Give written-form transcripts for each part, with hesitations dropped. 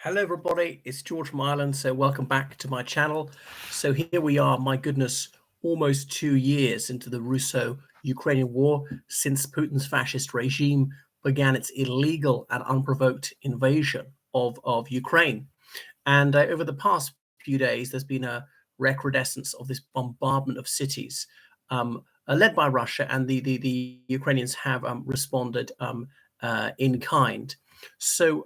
Hello, everybody. It's George from Ireland. So, welcome back to my channel. So, here we are, my goodness, almost 2 years into the Russo Ukrainian war since Putin's fascist regime began its illegal and unprovoked invasion of Ukraine. And over the past few days, there's been a recrudescence of this bombardment of cities led by Russia, and the Ukrainians have responded in kind. So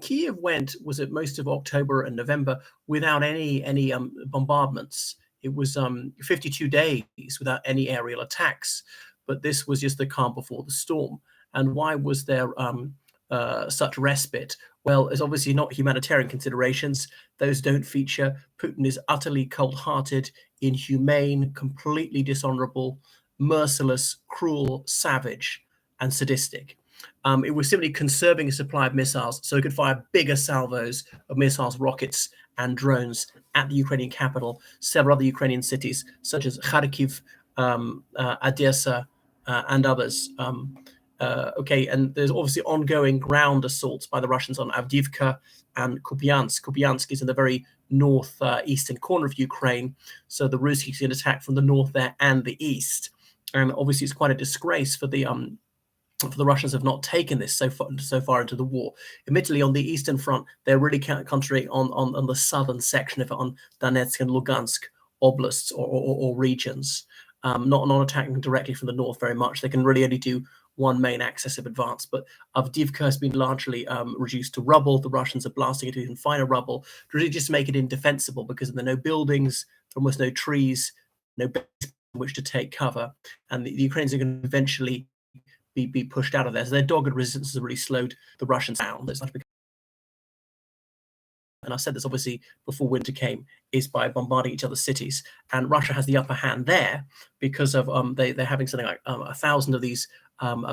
Kiev was it most of October and November without any bombardments. It was 52 days without any aerial attacks, but this was just the calm before the storm. And why was there such respite? Well, it's obviously not humanitarian considerations. Those don't feature. Putin is utterly cold-hearted, inhumane, completely dishonorable, merciless, cruel, savage, and sadistic. It was simply conserving a supply of missiles so it could fire bigger salvos of missiles, rockets, and drones at the Ukrainian capital, several other Ukrainian cities, such as Kharkiv, Odessa, and others. Okay, and there's obviously ongoing ground assaults by the Russians on Avdiivka and Kupiansk. Kupiansk is in the very northeastern corner of Ukraine, so the Ruskies can attack from the north there and the east. And obviously, it's quite a disgrace for the Russians have not taken this so far into the war. Admittedly, on the eastern front, they're really concentrating on the southern section of it, on Donetsk and Lugansk oblasts or regions, not attacking directly from the north very much. They can really only do one main axis of advance, but Avdiivka has been largely reduced to rubble. The Russians are blasting it to even finer rubble to really just make it indefensible because there are no buildings, almost no trees, no base in which to take cover, and the Ukrainians are going to eventually be pushed out of there. So their dogged resistance has really slowed the Russians down. And I said this obviously before winter came, is by bombarding each other's cities. And Russia has the upper hand there because of they're having something like 1,000 of these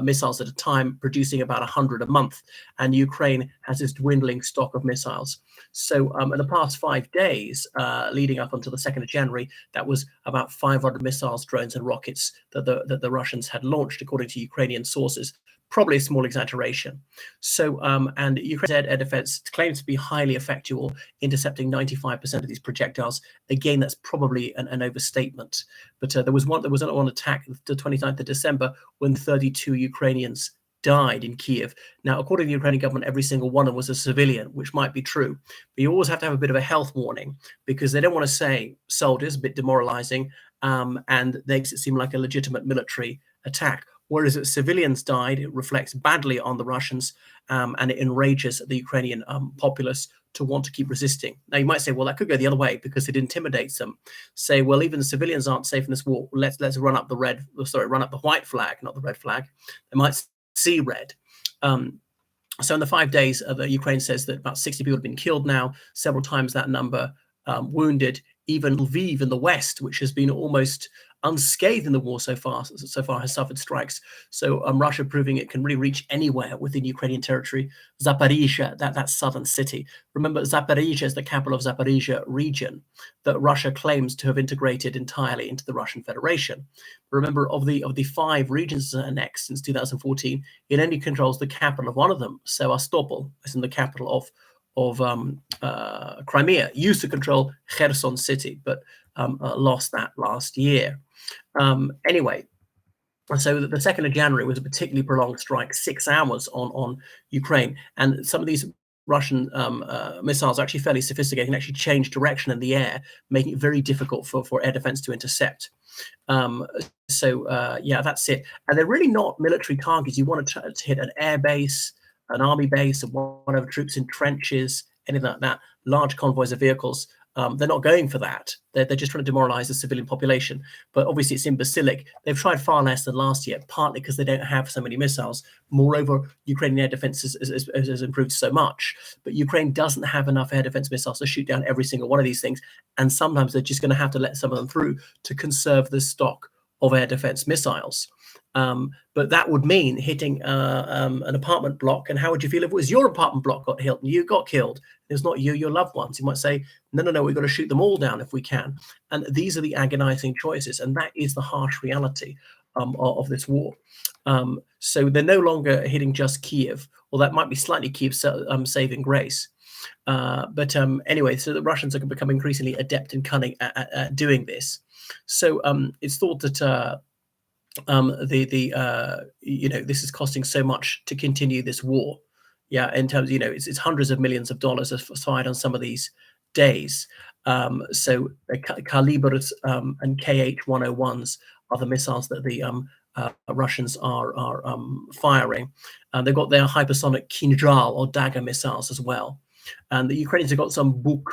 missiles at a time, producing about 100 a month. And Ukraine has this dwindling stock of missiles. So in the past 5 days, leading up until the 2nd of January, that was about 500 missiles, drones, and rockets that the Russians had launched, according to Ukrainian sources. Probably a small exaggeration. So, and Ukraine's air defense claims to be highly effectual, intercepting 95% of these projectiles. Again, that's probably an overstatement. But there was one attack, the 29th of December, when 32 Ukrainians died in Kiev. Now, according to the Ukrainian government, every single one of them was a civilian, which might be true. But you always have to have a bit of a health warning because they don't want to say soldiers, a bit demoralizing, and they makes it seem like a legitimate military attack. Whereas if civilians died, it reflects badly on the Russians, and it enrages the Ukrainian populace to want to keep resisting. Now, you might say, well, that could go the other way because it intimidates them. Say, well, even the civilians aren't safe in this war. Let's run up the white flag, not the red flag. They might see red. So in the 5 days, Ukraine says that about 60 people have been killed now, several times that number wounded. Even Lviv in the west, which has been almost unscathed in the war so far has suffered strikes. So Russia proving it can really reach anywhere within Ukrainian territory. Zaporizhia, that southern city. Remember, Zaporizhia is the capital of Zaporizhia region that Russia claims to have integrated entirely into the Russian Federation. Remember, of the 5 regions annexed since 2014, it only controls the capital of one of them, Sevastopol, as in the capital of Crimea. Used to control Kherson city, but lost that last year. Anyway, so the 2nd of January was a particularly prolonged strike, 6 hours on Ukraine. And some of these Russian missiles are actually fairly sophisticated, can actually change direction in the air, making it very difficult for air defense to intercept. Yeah, that's it. And they're really not military targets. You want to hit an air base, an army base, or whatever, troops in trenches, anything like that, large convoys of vehicles. They're not going for that. They're just trying to demoralize the civilian population. But obviously, it's imbecilic. They've tried far less than last year, partly because they don't have so many missiles. Moreover, Ukrainian air defense has improved so much. But Ukraine doesn't have enough air defense missiles to shoot down every single one of these things. And sometimes they're just going to have to let some of them through to conserve the stock of air defense missiles. But that would mean hitting an apartment block. And how would you feel if it was your apartment block got hit and you got killed? It's not you, your loved ones. You might say, no, we've got to shoot them all down if we can. And these are the agonizing choices. And that is the harsh reality of this war. So they're no longer hitting just Kiev, or that might be slightly Kiev saving grace. But anyway, so the Russians are become increasingly adept and cunning at doing this. So it's thought that this is costing so much to continue this war. Yeah, in terms, it's hundreds of millions of dollars aside on some of these days. So the Kalibrs and KH-101s are the missiles that the Russians are firing. They've got their hypersonic Kinjal or dagger missiles as well. And the Ukrainians have got some Buk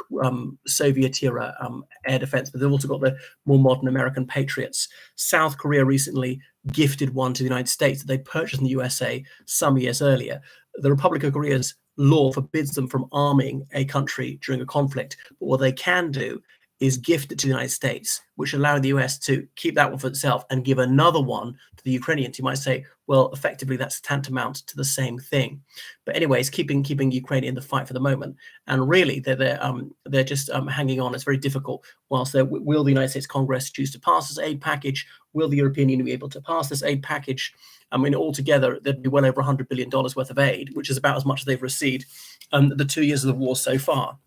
Soviet-era air defense, but they've also got the more modern American Patriots. South Korea recently gifted one to the United States that they purchased in the USA some years earlier. The Republic of Korea's law forbids them from arming a country during a conflict, but what they can do is gift it to the United States, which allow the US to keep that one for itself and give another one to the Ukrainians. You might say, well, effectively that's tantamount to the same thing. But anyways, keeping Ukraine in the fight for the moment, and really they're just hanging on. It's very difficult. Whilst will the United States Congress choose to pass this aid package? Will the European Union be able to pass this aid package? I mean, altogether there'd be well over $100 billion worth of aid, which is about as much as they've received the 2 years of the war so far.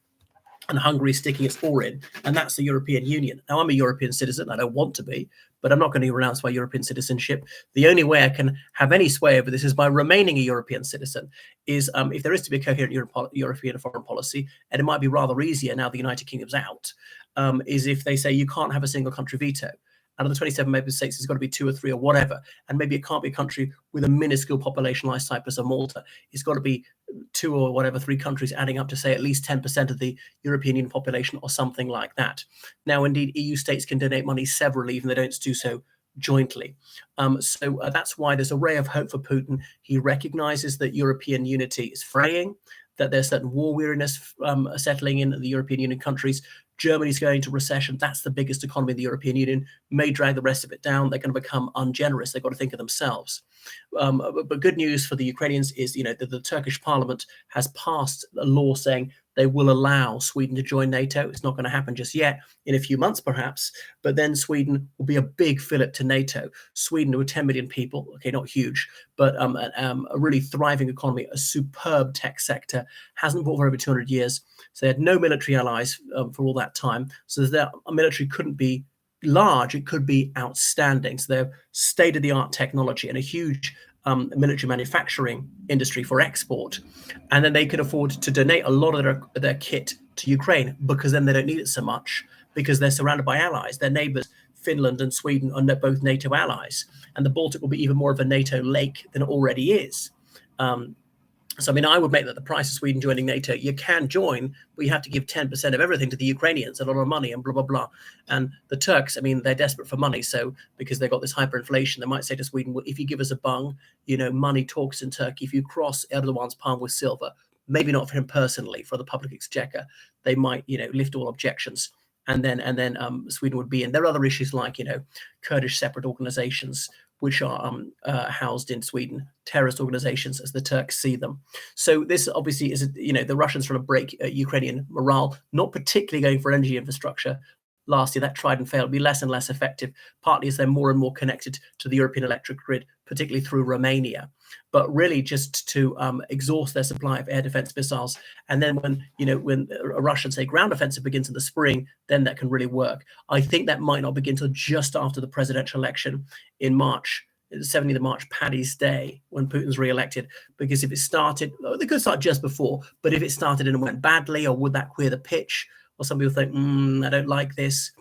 And Hungary sticking its oar in, and that's the European Union. Now, I'm a European citizen. I don't want to be, but I'm not going to renounce my European citizenship. The only way I can have any sway over this is by remaining a European citizen, is if there is to be a coherent European foreign policy, and it might be rather easier now the United Kingdom's out, is if they say you can't have a single country veto. Out of the 27 member states, there's got to be 2 or 3 or whatever. And maybe it can't be a country with a minuscule population like Cyprus or Malta. It's got to be 2 or whatever, 3 countries adding up to, say, at least 10% of the European Union population or something like that. Now, indeed, EU states can donate money severally, even though they don't do so jointly. So that's why there's a ray of hope for Putin. He recognizes that European unity is fraying, that there's certain war weariness settling in the European Union countries. Germany's going into recession. That's the biggest economy in the European Union, may drag the rest of it down. They're going to become ungenerous. They've got to think of themselves. But good news for the Ukrainians is, that the Turkish parliament has passed a law saying they will allow Sweden to join NATO. It's not going to happen just yet, in a few months perhaps, but then Sweden will be a big fillip to NATO. Sweden, with 10 million people, okay, not huge, but a really thriving economy, a superb tech sector, hasn't fought for over 200 years. So they had no military allies for all that time. So their military couldn't be large, it could be outstanding. So they're state-of-the-art technology and a huge military manufacturing industry for export. And then they could afford to donate a lot of their kit to Ukraine, because then they don't need it so much, because they're surrounded by allies. Their neighbors, Finland and Sweden, are both NATO allies. And the Baltic will be even more of a NATO lake than it already is. So, I mean, I would make that the price of Sweden joining NATO. You can join, but you have to give 10% of everything to the Ukrainians, a lot of money, and blah, blah, blah. And the Turks, I mean, they're desperate for money. So because they've got this hyperinflation, they might say to Sweden, well, if you give us a bung, money talks in Turkey. If you cross Erdogan's palm with silver, maybe not for him personally, for the public exchequer, they might, lift all objections. And then Sweden would be in. There are other issues like, Kurdish separate organizations, which are housed in Sweden, terrorist organizations as the Turks see them. So this obviously is, the Russians trying to break Ukrainian morale, not particularly going for energy infrastructure. Last year, that tried and failed, be less and less effective, partly as they're more and more connected to the European electric grid, particularly through Romania, but really just to exhaust their supply of air defense missiles. And then when a Russian, say, ground offensive begins in the spring, then that can really work. I think that might not begin until just after the presidential election in March, the 17th of March, Paddy's Day, when Putin's re-elected, because if it started, they could start just before, but if it started and it went badly, or would that queer the pitch? Or some people think, I don't like this.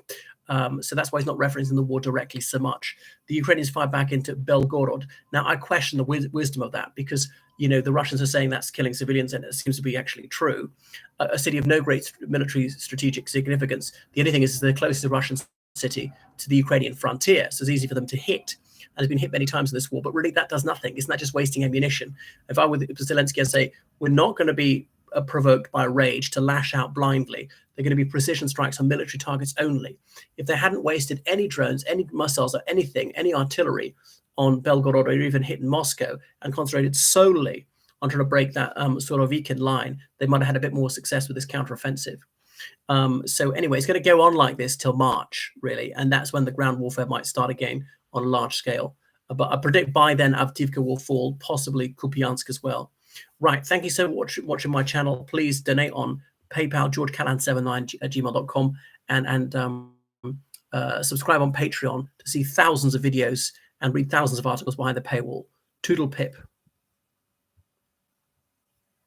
So that's why he's not referencing the war directly so much. The Ukrainians fired back into Belgorod. Now, I question the wisdom of that, because, the Russians are saying that's killing civilians, and it seems to be actually true. A city of no great military strategic significance. The only thing is the closest Russian city to the Ukrainian frontier, so it's easy for them to hit. And has been hit many times in this war, but really that does nothing. Isn't that just wasting ammunition? If I were Zelensky, I'd say, we're not going to be provoked by rage to lash out blindly. They're going to be precision strikes on military targets only. If they hadn't wasted any drones, any missiles, or anything, any artillery on Belgorod, or even hitting Moscow, and concentrated solely on trying to break that Sorovikin line, they might have had a bit more success with this counteroffensive. So anyway, it's going to go on like this till March, really, and that's when the ground warfare might start again on a large scale. But I predict by then Avdiivka will fall, possibly Kupiansk as well. Right. Thank you so much for watching my channel. Please donate on PayPal, georgecallahan79 at gmail.com, and subscribe on Patreon to see thousands of videos and read thousands of articles behind the paywall. Toodle pip.